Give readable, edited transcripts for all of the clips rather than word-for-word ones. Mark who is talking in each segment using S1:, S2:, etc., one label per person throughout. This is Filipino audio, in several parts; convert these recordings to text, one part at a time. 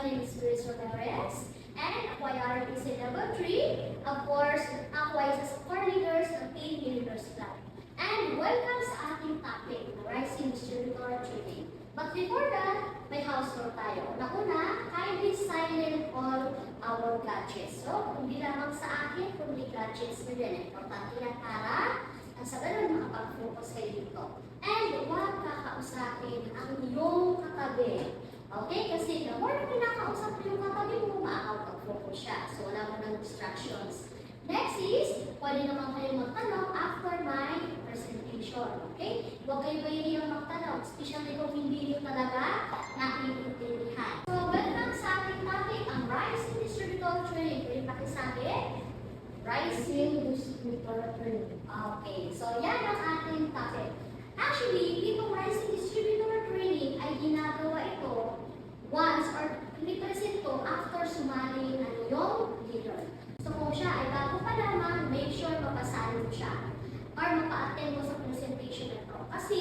S1: name is Grace Ramirez, and ako ay ROTC level 3. Of course, ako ay isa sa core leaders ng Team Universe Club. And welcome sa ating topic, Rising Distributor Training. But before that, may house tour tayo. Nauna, kindly silent all our gadgets. So, hindi lamang sa akin, kundi gadgets na din. Importante yan para sa ganun makapag-focus kayo dito. And huwag kakausapin ang iyong katabi. Okay? Kasi the more na pinakausap yung katabi mo, makakapag-focus siya. So, wala mo ng distractions. Next is, pwede naman kayo magtanong after my presentation. Okay? Huwag kayo bayariyang magtanong, especially kung hindi nyo talaga naiintindihan. So, welcome sa ating topic, ang Rising Distributor Training. Pwede pakisabi? Rising Distributor Training. Okay, so yan ang ating topic. Actually, itong Rising Distributor Training ay ginagawa ito once or pinipresent ito after sumali yung leader. So kung siya ay bago pa lamang, make sure mapasali mo siya or mapa-attend mo sa presentation na ito. Kasi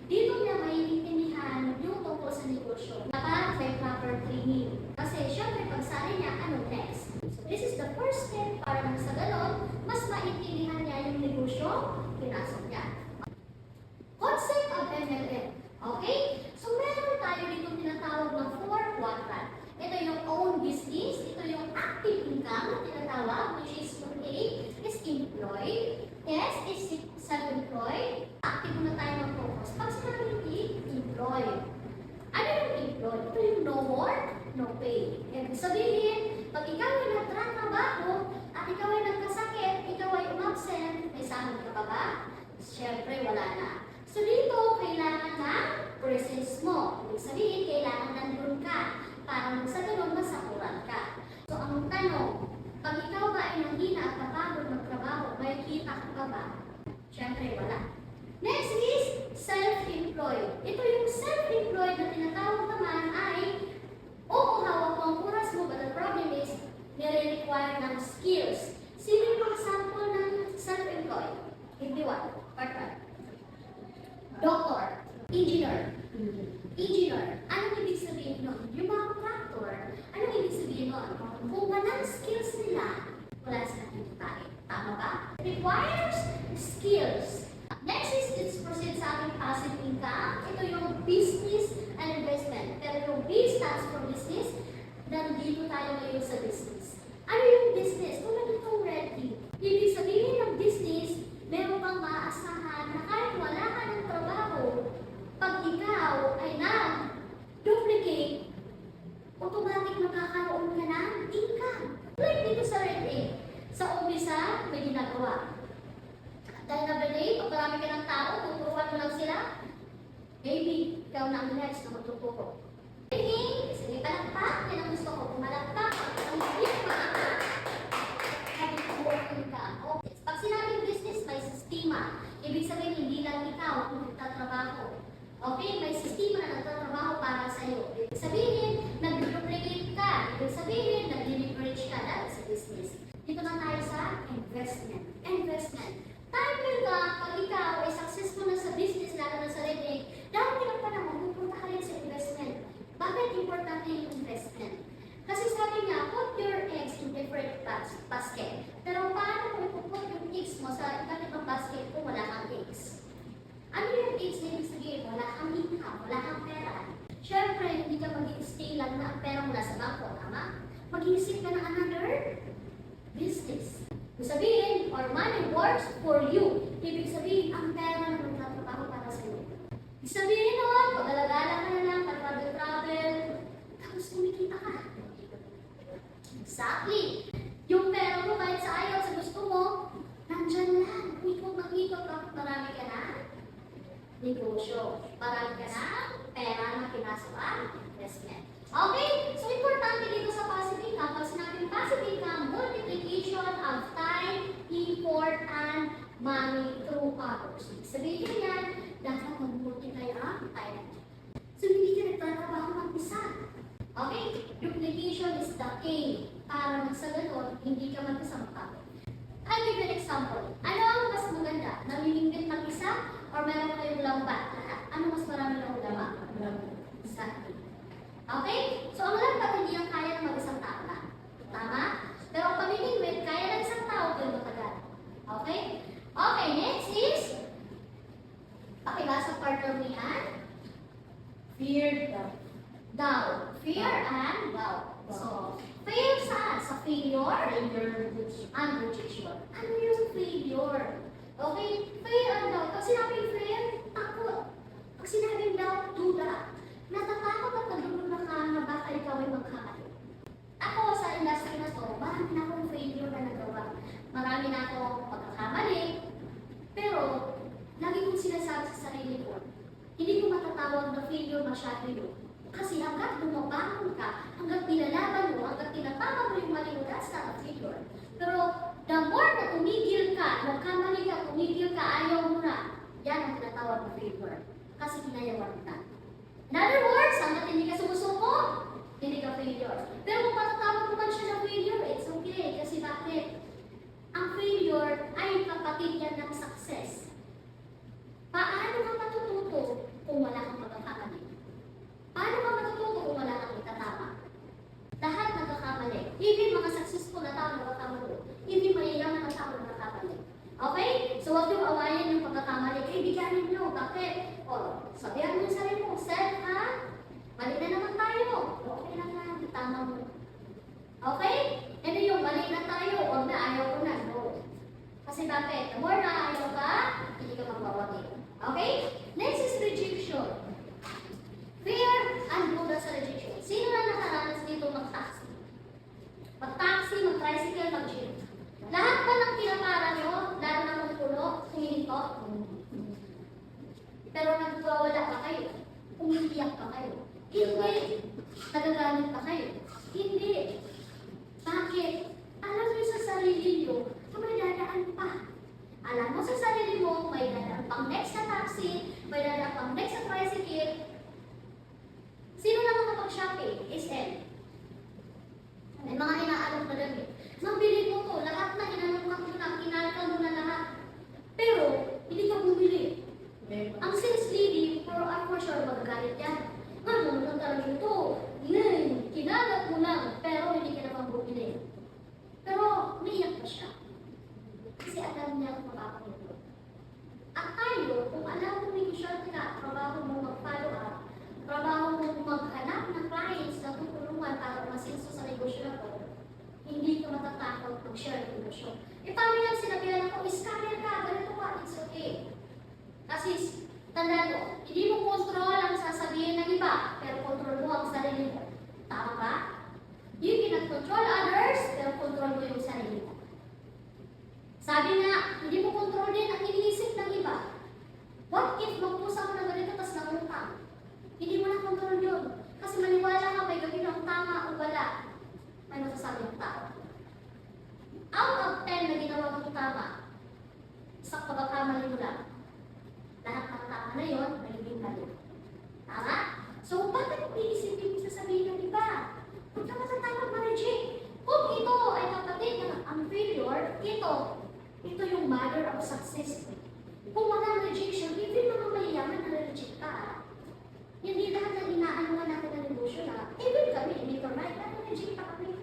S1: dito niya maiintindihan yung tungkol sa negosyo. Dapat may proper training. Kasi syempre pagsali niya, ano next? So this is the first step para nang sa ganon, mas maintindihan niya yung negosyo, pinasok niya. Concept of MLM. Okay? So meron tayo dito tinatawag ng 4 quadrant. Ito yung own business, ito yung active income na tinatawag, which is yung A is employed, S is self-employed, active na tayo mag-focus. Pag sinabing E, employed. Ano yung employed? Ito yung no work, no pay. Ibig sabihin, pag ikaw ay nagtratrabaho at ikaw ay nagkasakit, ikaw ay umabsent, may sahod ka pa ba? Siyempre, wala na. So dito, kailangan ng presence mo. Ibig sabihin, kailangan nandun ka para sa ganun masakuran ka. So ang tanong, pag ikaw ba ay nanghina at napagod magtrabaho, may kita ka pa ba? Siyempre, wala. Next is self-employed. Ito yung self-employed na tinatawag naman ay oo, hawak mo ang oras mo, but the problem is, nire-require ng skills. Sino yung example ng self-employed? Hindi one. Part 1. Doctor. Engineer. Engineer. Anong ibig sabihin nun? Yung mga contractor, anong ibig sabihin nun? Kung walang skills nila, wala silang kikitain. Tama ba? Requires skills. Next is, let's proceed sa ating passive income. Ito yung business and investment. Pero yung B stands for business, nandito tayo ngayon sa business. Ano yung business? Tulad itong red tea. Ibig sabihin ng business, meron kang maaasahan na kahit wala ka ng trabaho, pag ikaw ay nag-duplicate, automatic magkakaroon ka ng income. Like dito sa red tea, sa umpisa, may ginagawa. Dahil na ba day, pag marami ka ng tao, tuturuan mo lang sila, maybe ikaw na ang next na matuturo. Sige, palakpak, yan ang gusto ko. Pumalakpak, ang hindi maangat. Okay. Pag sinabing business, may sistema. Ibig sabihin, hindi lang ikaw kung nagtatrabaho. Okay? May sistema na nagtatrabaho para sa iyo. Ibig sabihin, nag-duplicate ka. Ibig sabihin, nag-leverage ka dahil sa business. Dito na tayo sa investment. Investment. Time ka, pag ikaw ay successful na sa business, lalo na sa leading, dahil ka pa naman, pupunta ka rin sa investment. Bakit importante yung investment? Kasi sabi niya, put your eggs in different basket. Pero paano kung ipuput yung eggs mo sa iba't ibang basket kung wala kang eggs? Ano yung eggs na ibig sabihin? Wala kang income, wala kang pera. Siyempre, hindi ka mag-i-stay lang na ang pera mula sa bangko, tama? Mag-iisip ka ng another business. Ibig sabihin, or money works for you. Ibig sabihin, ang pera na magtatrabaho para sa iyo. Ibig sabihin nun, pag-alagala ka na lang, pag-travel, tapos kumikita ka. Exactly. Yung pera mo kahit sa ayaw, sa gusto mo, nandyan lang. Ikot ng ikot, marami ka na negosyo. Marami ka na pera na pinasok ang investment. Okay? So, importante dito sa passive income, pag sinabing passive income, multiplication of time, effort, and money through others. Sabihin yan, dapat mag-multiply ang time. So, hindi ka nagtatrabaho ng isa. Okay? Duplication is the key. Para sa ganon, hindi ka mag-isa makapit. I'll give you an example. Ano ang mas maganda? Namimingwit ng isa or meron kayong lambat lahat? Ano mas marami ng ulama? Exactly. Okay? So, ang lambat hindi ang fear and doubt. So, fail saan? Sa failure and rejection. Ano yung failure? Okay? Fail and doubt. Pag sinabing fail, takot. Pag sinabing doubt, duda. Natatakot at nagdudula ka na baka ikaw ay magkamali. Ako sa industry na to, marami na akong failure na nagawa. Marami na akong pagkakamali. Pero, lagi kong sinasabi sa sarili ko, hindi ko matatawag na failure masyado yun. Kasi hanggat bumabangon ka, hanggat nilalaban mo, hanggat tinatama mo yung mali mo, that's not a failure. Pero, the more na tumigil ka, nagkamali ka, tumigil ka, ayaw mo na, yan ang tinatawag na failure. Kasi kinayawan ka. In other words, hanggat hindi ka sumusuko, hindi ka failure. Pero kung matatawag mo man siya na failure, it's okay. Kasi bakit? Ang failure ay kapatid yan ng success. Paano ka matututo kung wala kang pagkakamali? Paano ka matututo kung wala kang itatama? Lahat nagkakamali. Even mga successful na tao nagkakamali. Even mayayaman na tao nagkakamali. Okay? So huwag yung awayan yung pagkakamali. Kaibiganin nyo. Bakit? O, sabihan mo sa rin mo, self ha? Mali na naman tayo. Okay lang na, tama mo. Okay? Ito yung mali na tayo. Huwag na, ayaw ko na. No. Kasi bakit? The more na ayaw ka, hindi ka magbawagi. Okay? Next is rejection. Fear and duda sa rejection. Sino na nakaranas dito mag-taxi? Mag-taxi, mag-tricycle, mag-jeep. Lahat ba ng pinapara nyo, lalo na kung puno, humihinto? Pero nagwawala pa kayo. Umiiyak pa kayo. Hindi. Nagagalit pa kayo. Hindi. Bakit? Alam nyo sa sarili nyo na may dadaan pa. Alam mo sa sarili mo, may dadaan pang next na taxi, may dadaan pang next na tricycle. Sino na makapag-shopping? SM. May mga inaalok na damit. Mabili mo to. Lahat na inalok mo na, kinalkal mo na lahat. Pero, hindi ka bumili. Ang sales lady, for sure, magagalit yan. Ano naman talaga ito? Ngayon, kinalat mo lang, pero hindi ka naman bumili. Pero, umiiyak pa siya. Kasi alam niya kung makakapagod. At tayo, kung alam mo negosyante ka, trabaho mo mag-follow up, trabaho mo maghanap ng clients na tutulungan para masinso sa negosyo na to, hindi ka matatakot mag-share ng negosyo. E paano yan sinabihan ako, scammer ka, ganito ka, it's okay. Kasi, tandaan mo, hindi mo control ang sasabihin ng iba, pero control mo ang sarili mo. Tama ba? You cannot control others, pero control mo yung sarili mo. Sabi nga, hindi mo control din ang iniisip ng iba. What if magpusa mo na ganito, tapos nangutang? Hindi mo na control yun. Kasi maniwala ka, may gawin ang tama o wala. May masasabi ng tao. Out of 10 na ginawa mo tama, sa pagkakamali mo lang. Lahat ng tama na yun, nagiging mali. Tama? So, bakit mo iisipin yung sasabihin ng iba? Huwag ka matatawag ma-reject. Kung ito ay kapatid ng ang failure, ito yung mother of success. Kung wala rejection, even mga mayayaman na reject ka. Hindi lahat ng inaanuhan natin ng negosyo na, even kami, hindi ka right, na-reject pa kami.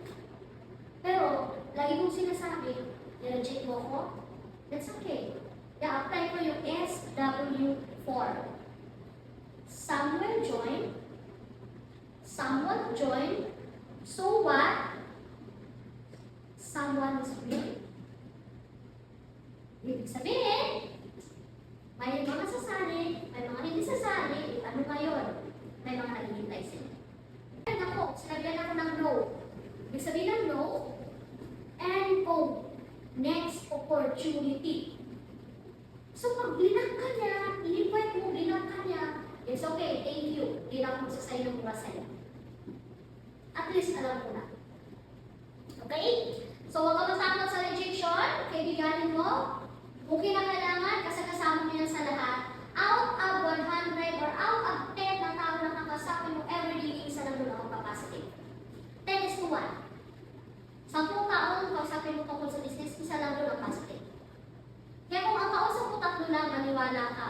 S1: Pero, lagi kong sinasabi, i-reject mo ko, that's okay. I-apply ko yung SW4. Someone join, so what? Someone is willing. Ibig sabihin, may mga sasali, may mga hindi sasali, ano ba yun? May mga naghihintay sila. Ayun ako, sinabihan ako ng no. Ibig sabihin ng no, and next opportunity. So pag blinak ka niya, in-invite mo, blinak ka niya, it's okay, thank you. Hindi lang mo sa sa'yo ng masaya. At least alam ko na. Okay? So huwag ka matakot sa rejection, kaibiganin mo. Kung kinakailangan, kasi kasama mo yan sa lahat. Out of 100 or out of 10 na tao na kakasapin mo everyday, isa lang doon ako papasok. 10 is to 1. 10 taong kausapin mo tungkol sa business, isa lang doon ang pasok. Kaya kung ang kausap mo 3 lang, maniwala ka,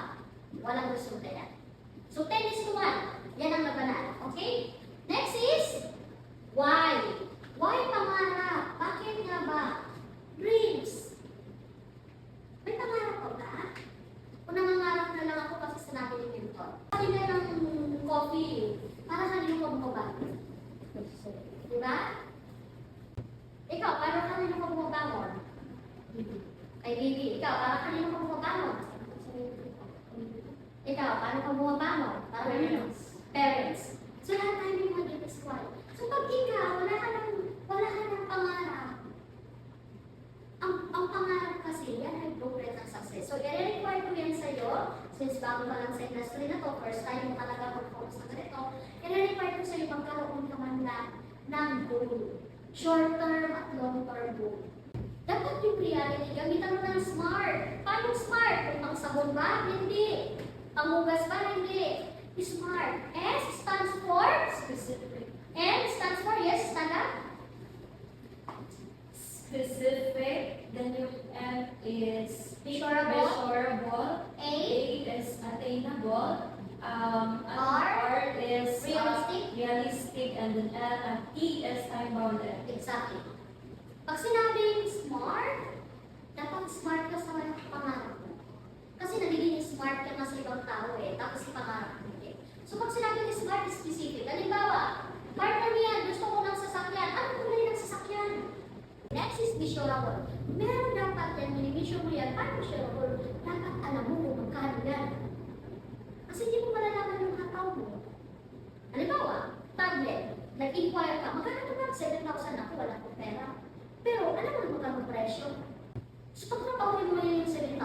S1: walang resulta yan. So 10 is to 1. Yan ang labanan. Okay? Next is, why? Why pangarap? Bakit nga ba? Dreams. May pangarap ko ba? Kung nangangarap na lang ako kasi sinabi ni Milton. Sabi na ng coffee, para kanino ko ba? ba? Ikaw, paano kanino ka bumabangon? Kay Bibi, ikaw, para kanino ka bumabangon? Ikaw, paano ka bumabangon? Para kanino? Parents. So, lahat tayo may mga duties qual. So, pag ikaw, wala ka ng pangarap, ang pangarap kasi, yan ay blueprint ng success. So, i-require ko yan sa'yo, since bago ka lang sa industry na to, first time mo talaga mag-focus na ganito, i-require ko sa'yo magkaroon ka man lang ng goal. Short term at long term goal. Dapat yung reality, gamitan mo ng SMART. Paano SMART? Kung pang sabon ba? Hindi. Panghugas ba? Hindi. SMART. S stands for?
S2: Specific.
S1: M stands for? Yes, stand up.
S2: Specific. Then yung M is
S1: Measurable.
S2: measurable.
S1: A.
S2: Is attainable.
S1: R
S2: is
S1: realistic.
S2: realistic, and then L and T is time bounded.
S1: Exactly. Pag sinabing smart, dapat smart ka sa pangarap mo. Kasi nagiging smart ka nga sa ibang tao tapos si pangarap mo hindi. So pag sinabing smart, specific. Halimbawa, partner niya, gusto ko ng sasakyan. Ano kulay ng sasakyan? Next is measurable. Meron dapat yan, mini-measure mo yan. Paano measurable? Dapat alam mo kung magkano yan. Kasi hindi mo malalaman yung hataw mo. Halimbawa, tablet. Nag-inquire ka, magkano ba? 7,000 ako, wala akong pera. Pero alam mo na magkano presyo. So pag napawin mo yung 7,000,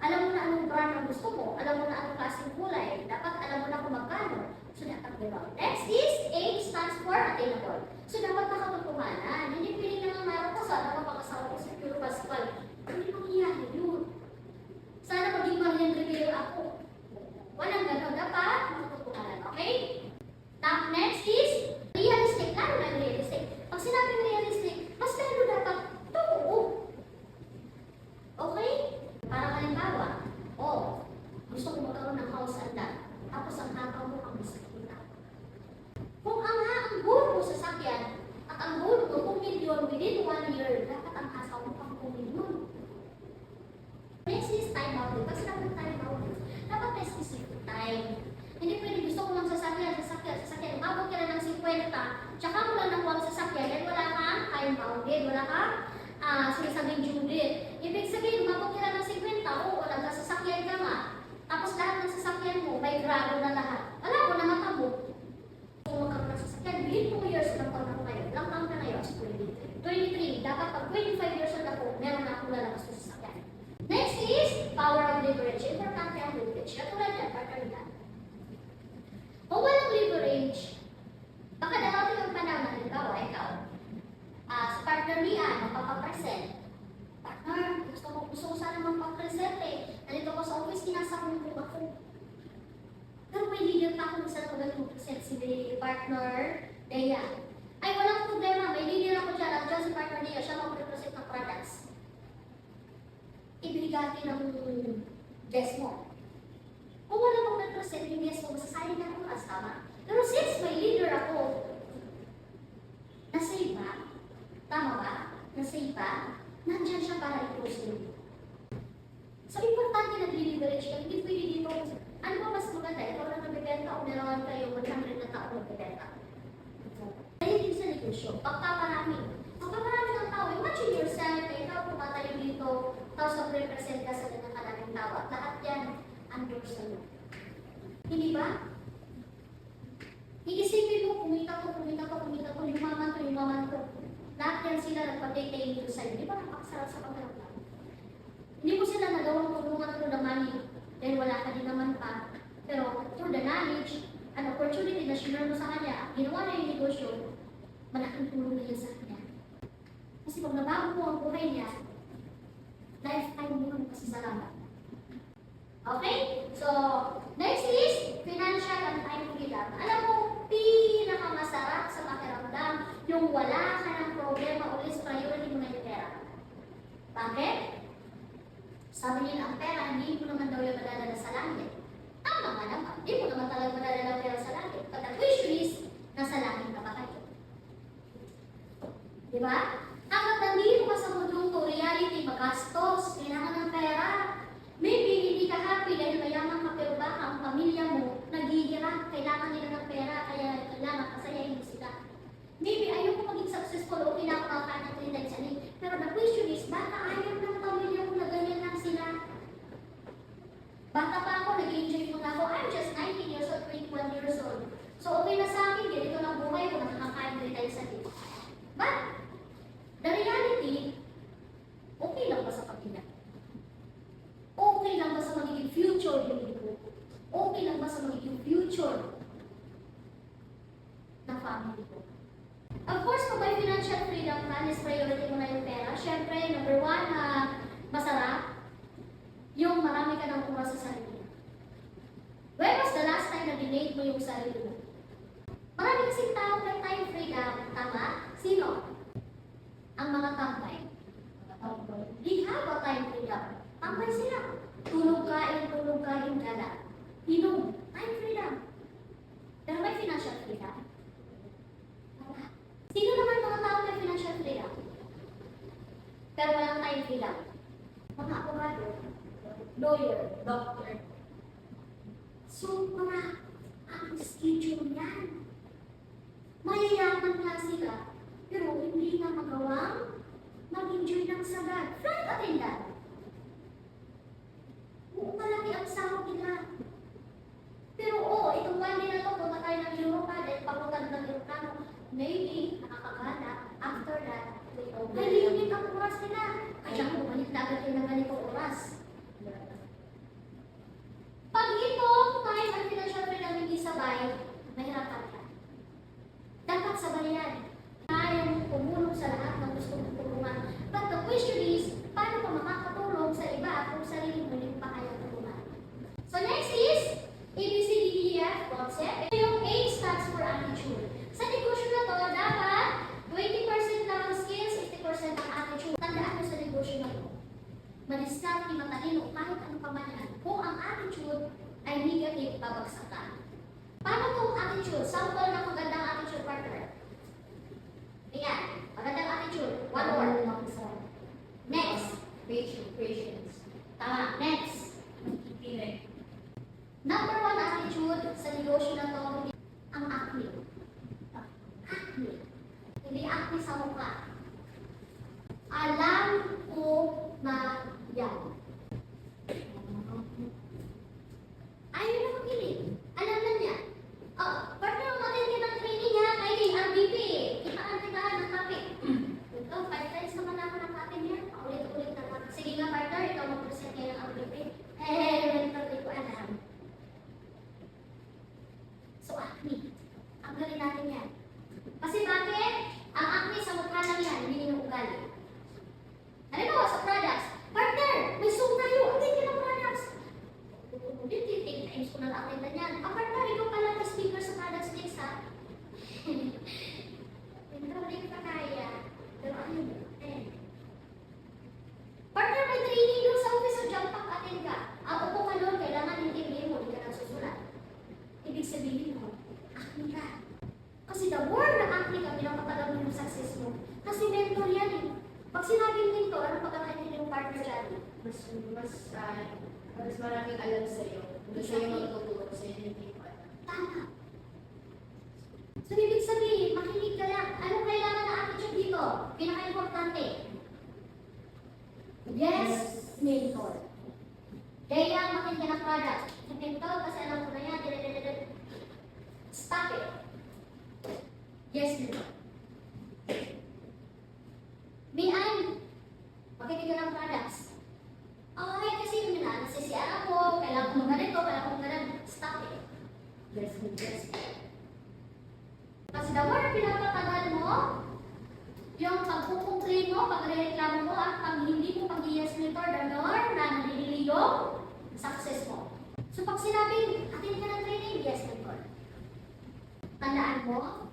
S1: alam mo na anong brand ang gusto mo, alam mo na anong klaseng kulay, dapat alam mo na kung magkano. So dapat gano'n. Next is A stands for attainable. So dapat nakatotohanan. Hindi pwede naman marap ko sana mapakasawa ko sa Pure Pascal. Hindi mangyayari yun. Sana maging Marian Rivero ako. Walang gano'n. Dapat makatotohanan. Okay? Next is realistic. Lalo na realistic. Pag sinabing realistic, mas lalo dapat totoo. Okay? Para halimbawa, gusto ko magkaroon ng house and lot. Tapos ang hataw mo ang gusto kita. Kung ang goal mo sa sakyan, at ang goal mo 2 million within 1 year, dapat ang hataw mo pang 2 million. Next is time bounded. Pag sinabing time bounded, dapat may specific time. Hindi pwede gusto ko lang sasakyan. Umabot ka na ng 50, tsaka mo lang nakuha ang sasakyan, then wala kang time bounded, wala kang sinasabing due date. Ibig sabihin, umabot ka na ng 50, wala ka sasakyan ka nga. Tapos lahat ng sasakyan mo, may grado na lahat. Wala ko na matabo. Kung magkaroon ng sasakyan, within 2 years lang taon ako ngayon. Lang taon ka ngayon, 23. Dapat pag 25 years old ako, meron na akong lalabas na sasakyan. Next is power of leverage. Importante ang leverage. Katulad yan, partner yan. Kung walang leverage, baka darating ang panahon na halimbawa, ikaw, sa partner niya, mapapapresent. Partner, gusto ko sana magpapresent Nandito ko sa office, kinasakong ko ako. Pero may leader pa ako sa magaling mag-present si partner, Dea. Ay, walang problema, may leader ako dyan. At dyan si partner Dea, siya mag-present ng products. Ibigati ng guest mo. Kung wala mong nag-present yung guest mo, masasayang na oras, tama? Pero since may leader ako, nasave ba? Tama ba? Nasave ba? Nandyan siya para i-close mo. So, importante nag-leverage ka. Hindi pwede dito. Ano ba mas maganda? Ikaw lang nagbibenta o meron kayo 100 na tao nagbibenta. Kaya din sa negosyo, pagpaparami. Pagpaparami ng tao, imagine yourself, ikaw pumatayo dito, tapos mag-represent ka sa ganang kalaming tao. At lahat yan, under sa iyo. Hindi ba? Iisipin mo, kumita ko, yumaman ko. Lahat yan sila nagpatay-tay dito sa'yo. Di ba napakasarap sa pagkaramdam? Hindi mo sila nagawang tulungan through the money dahil wala ka din naman pa. Pero through the knowledge, an opportunity na sinure mo sa kanya, ginawa na yung negosyo, malaking tulong na yun sa kanya. Kasi pag nabago mo ang buhay niya, lifetime mo ang pasasalamat. Okay? So, next is financial and time freedom. Alam mo, pinakamasarap sa pakiramdam yung wala ka ng problema, always priority mo na yung pera. Bakit? Sabi niya ang pera, hindi mo naman daw yung madadala sa langit. Tama nga naman, hindi mo naman talaga madadala ang pera sa langit. But the question is, nasa langit na ba kayo? Di ba? Hanggat nandito ka sa mundong to, reality, magastos, kailangan ng pera. Maybe hindi ka happy dahil mayaman ka, pero baka ang pamilya mo naghihirap, kailangan nila ng pera, kaya kailangan pasayahin mo sila.
S2: family ko.
S1: Of course, kung may financial freedom ka, is priority mo na yung pera. Siyempre, number one, masarap, yung marami ka ng oras sa sarili. When was the last time na dinate mo yung sarili mo? Marami kasing tao may time freedom, tama? Sino? Ang mga tambay. Di have a time freedom. Tambay sila. Tulog ka, yung gala. Inom, time freedom. Pero may financial freedom. Wala. Sino naman mga tao may financial freedom? Pero walang time freedom. Mga abogado, lawyer, doctor. So, mga ang schedule yan. Mayayaman nga sila, pero hindi na magawang mag-enjoy ng sagad. Flight attendant. Oo, malaki ang sahod nila. Pero oo, itong one day na to, punta tayo ng Europa, dahil pagpunta ng Europano, maybe, nakakagana, after that, ay limit ang oras nila. Kaya bumalik na agad yung ng ganitong oras. Pag itong time at financial freedom hindi sabay, mahirapan ka. Dapat sabayan. Kayang tumulong sa lahat ng gusto mong tulungan. But the question is, paano ka makakatulong sa iba kung sarili mo hindi pa kaya tulungan? So next is, ABCDEF concept. Ito yung A stands for attitude. Sa negosyo na to, dapat 20% lang ang skills, 50% ang attitude. Tandaan mo sa negosyo na to. Madiskarte, matalino, kahit ano pa man yan. Kung ang attitude ay negative, babagsak ka. Paano itong attitude? Sample ng magandang attitude, partner. Ayan, magandang attitude. One word. Next.
S2: Patience.
S1: Tama. Next.
S2: Makikinig.
S1: Number one attitude sa negosyo na to, ang acne. Acne. Hindi acne sa mukha. Alam ko na yan. Ayaw na makinig. Alam na niya. Partner, umatin kita ng training ha, kay RBP. Kitaan ng topic. Ito, 5 times naman ako ng topic niya. Paulit-ulit na lang. Sige nga, partner, ikaw mag-present ngayon ng RBP. Hindi ko alam. So, acne. Ang galing natin yan. Kasi bakit? Ang acne sa mukha lang yan, hindi yung ugali. Halimbawa, sa products. Partner, may zoom tayo. Ang tingin ng products. Hindi, times ko na lang na yan. Partner, ikaw pala ang speaker sa products next, ha? Hindi ko pa kaya. Pero ano yun? Partner, may training doon sa office of jump pack, attend ka. Ang upo ka doon, kailangan intindihin mo, hindi ka nagsusulat. Ibig sabihin mo, acne ka. Kasi the more na acne ka, pinapatagal mo yung success mo. Kasi mentor yan eh. Pag sinabing mentor, ano pagkakaintindi yung partner dyan?
S2: Mas maraming alam sa'yo. Mas sa'yo magtutulong sa'yo, hindi pa alam.
S1: Tama. So, ibig sabihin, makinig ka lang. Anong kailangan na attitude dito? Pinaka-importante. Yes, mentor. Kaya makinig ka ng product. Mentor, kasi alam ko na yan. Stop it. Yes, mentor. Mian, makinig ka ng products. Ay, kasi yun na, nasisiyan ako, kailangan ko ganito, kailangan ko ganito. Stop it.
S2: Yes, yes.
S1: Kasi the more pinapatagal mo, yung pagkukumplain mo, pagreklamo mo, at pag hindi mo pag-yes mentor, the more na nalilili yung success mo. So pag sinabing, atin ka ng training, yes mentor. Tandaan mo,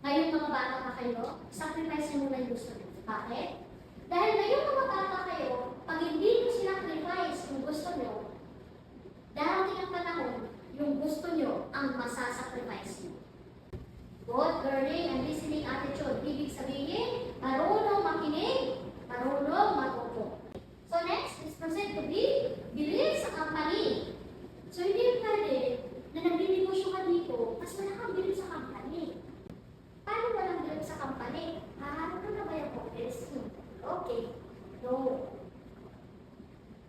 S1: ngayon mga bata pa kayo, sacrifice mo na yung gusto nyo. Bakit? Dahil ngayon mga bata kayo, pag hindi nyo sinacrifice yung gusto nyo, darating ang panahon, yung gusto nyo ang masasacrifice nyo. Good learning and listening attitude. Ibig sabihin, marunong makinig, marunong matuto. So next is proceed to be believe sa company. So hindi pwede na nagdinegosyo ka dito, mas wala kang bilib sa company. Paano walang bilib sa company? Ano ka na ba yung office? Okay. No.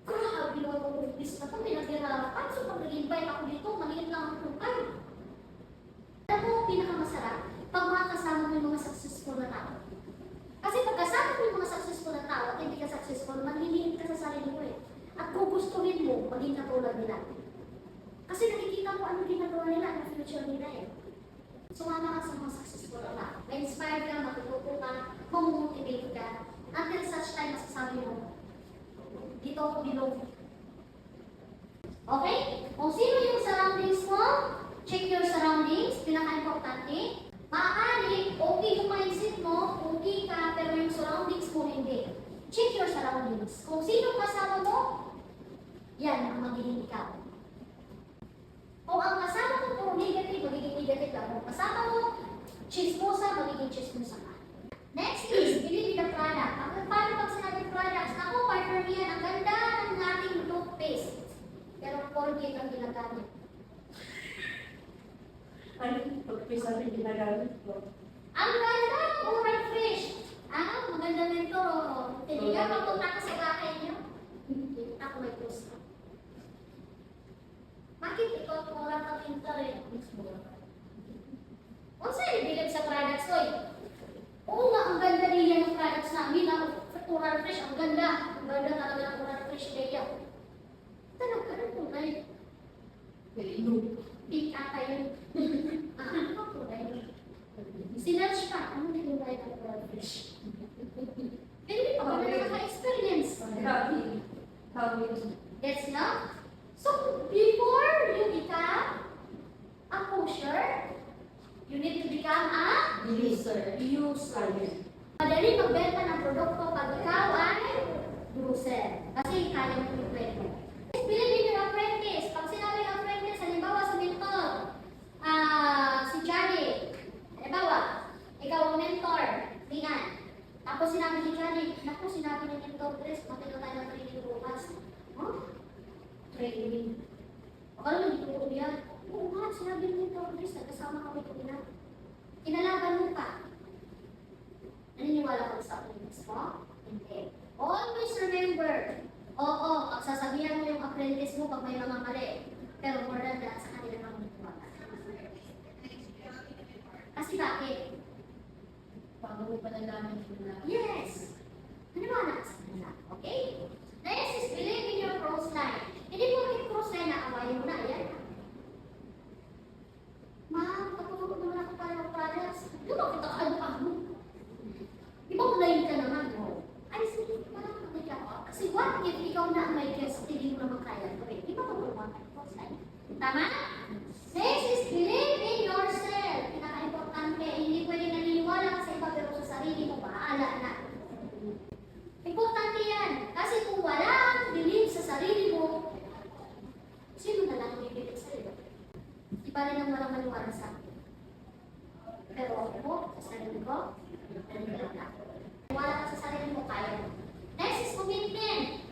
S1: Grabe naman ang office na ito. Pinaghirapan. So pag nag-invite ako dito, maliit lang ang tukay. Alam mo, pinakamasarap pag makakasama mo yung mga successful na tao. Kasi pag kasama mo yung mga successful na tao at hindi ka successful, manliliit ka sa sarili mo eh. At kung gustuhin mo, maging katulad nila. Kasi nakikita mo ano ginagawa nila, ano future nila eh. Sumama ka sa mga successful na. Ma-inspire ka, matututo ka, mamomotivate ka. Until such time, masasabi mo, dito ako bilog. Okay? Kung sino yung surroundings mo, check your surroundings, pinaka-importante. Maaari, okay yung mindset mo, okay ka, pero yung surroundings mo hindi. Check your surroundings. Kung sino kasama mo, yan ang magiging ikaw. Kung ang kasama mo puro negative, magiging negative ka. Kung kasama mo, chismosa, magiging chismosa ka. Next is, believe in the product. Paano pag sinabing products? Ako, partner niyan, ang ganda ng ating toothpaste. Pero Colgate ang ginagamit.
S2: Ano? Pag-pisa rin ginagamit ko.
S1: Ang ganda ng oral fresh. Maganda nito. Hindi ka papunta ka sa bahay niyo. Ako may gusto. Bakit ikaw at oral ka pinta rin? Kung saan ibilib sa products ko oo nga, ang ganda niya ng products namin. Ang oral fresh, ang ganda. Ang ganda talaga ng oral fresh niya. Talaga ng tunay. Pink ata yun. Ano ba tunay? Sinerge pa, ano yung tunay ng oral fresh? Pero hindi pa ba na nakaka-experience? That's not. So, before you become a pusher, you need to become a user. Madali magbenta ng produkto pag ikaw ay user. Kasi kaya mo yung kwento. Believe in your apprentice. Pag sinabi ng apprentice, halimbawa sa mentor, si Johnny, halimbawa, ikaw ang mentor, tingnan. Tapos sinabi ni Johnny, naku, sinabi ni mentor, Chris, matino tayo ng training bukas. Huh? Training. Akala mo, dito ko yan. Oo nga, sinabi ni mentor, Chris, nagkasama kami kanina. Kinalaban mo pa. Naniniwala ka sa apprentice mo? Hindi. Always remember, oo, pagsasabihan mo yung apprentice mo pag may mga mali. Pero more than that, sa kanila kang magtiwala. Kasi bakit?
S2: Paano mo pa nalaman yun na?
S1: Yes! Naniwala ka sa kanila. Okay? Next is believe in your cross line. Hindi mo yung cross line na awayin mo na. Ayan. Ma'am, kapag naman ako tayo ng products, di ba kita ka mo? Di ba online ka naman? Ay, sige, parang nakikita ko. Kasi what if ikaw na ang may guest, hindi mo naman kaya ko eh. Di ba matulungan ka cross line? Tama? Next is believe in yourself. Pinaka-importante, hindi pwede naniniwala ka sa iba pero sa sarili mo, bahala na. Importante yan. Kasi kung wala kang believe sa sarili mo, sino na lang bibili sa iyo? Iba rin ang walang maniwala sa akin. Pero ako, sa sarili ko, naniniwala ka. Wala ka sa sarili mo, kaya mo. Next is commitment.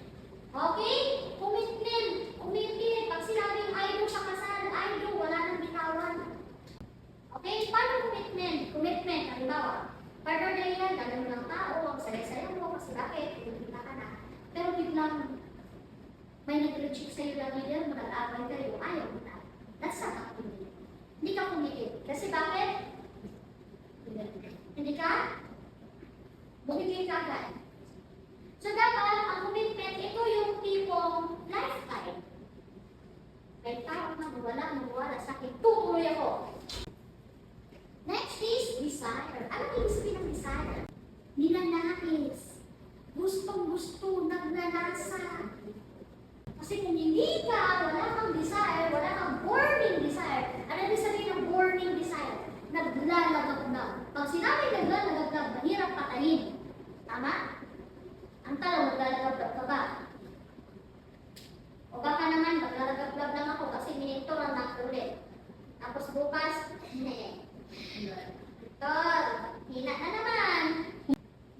S1: Okay? Commitment. Commitment. Pag sinabing idol sa kasal, idol, wala nang bitawan. Okay? Paano commitment? Commitment, halimbawa, partner na yan, dami mo ng tao, ang saya-saya mo, kasi bakit? Pinagkita ka na. Pero biglang, may nag-reject sa'yo na leader, mag-aabay kayo, ayaw mo na. That's not a commitment. Hindi ka committed. Kasi bakit? Hindi ka? Bumigay ka agad. So dapat, ang commitment, ito yung tipong lifetime. Kahit tao na wala sa akin, tutuloy ako. Next is desire. Ano yung sabihin ng desire? Ninanais. Gustong-gusto, nagnanasa. Kasi kung hindi ka, wala kang desire, wala kang burning desire. Ano yung sabihin ng burning desire? Naglalagab-lab. Pag sinabi naglalagab-lab, mahirap patayin. Tama? Ang tanong, naglalagab-lab ka ba? O baka naman, naglalagab-lab lang ako kasi minito lang nakulit. Tapos bukas, Tol, hina na naman.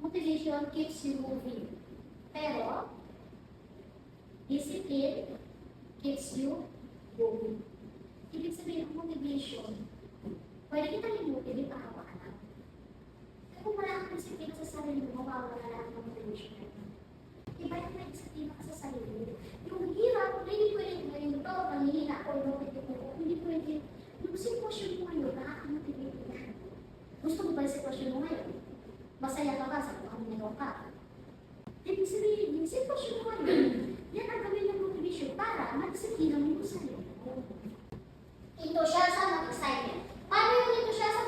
S1: Motivation keeps you moving. Pero, discipline keeps you going. Ibig sabihin ng motivation, pwede kita i-motivate araw-araw. Kung wala kang disiplina sa sarili mo, mawawala lahat ng motivation na yun. Iba yung may disiplina ka sa sarili. Yung hirap, hindi pwede ngayon ito, panghihina ko, hindi pwede. Yung sitwasyon mo ngayon, nakaka-motivate ka. Gusto mo ba yung sitwasyon mo ngayon? Masaya ka ba sa kung ano nagawa ka? Ibig sabihin, yung sitwasyon mo ngayon, yan ang gawin ng motivation para mag-disiplina mo sa sarili mo. Enthusiasm at excitement. Paano yung enthusiasm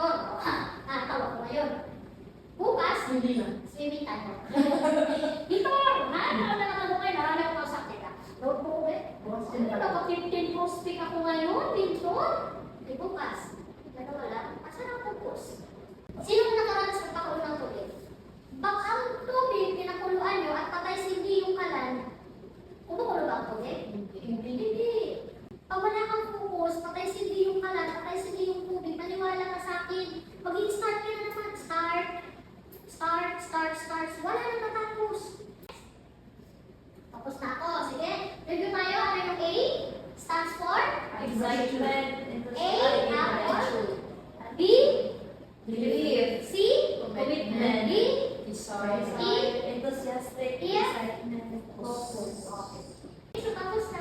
S1: cellphone. Tawa ko ngayon. Bukas,
S2: Hindi na.
S1: swimming tayo. Dito, nahanap na naman ko ngayon. Nahanap ko sa teka. Notebook eh. Naka-15 prospect ako ngayon. Dito. Di bukas. Ito wala. Asan ang focus? Sino nakaranas ng pakulo ng tubig? Baka ang tubig, pinakuluan nyo at patay sindi yung kalan. Kumukulo ba ang tubig? Hindi. Pag wala kang focus, patay sindi yung kalan, patay sindi yung tubig, maniwala ka sa akin. Mag-i-start ka na naman. Start. Wala nang matapos. Tapos na ako. Sige. Review tayo. Ano yung A? Stands for?
S2: Excitement.
S1: A, apple. B,
S2: Belief.
S1: C,
S2: Commitment.
S1: D,
S2: Desire.
S1: E,
S2: Enthusiastic.
S1: E,
S2: Excitement.
S1: focus. Okay. So tapos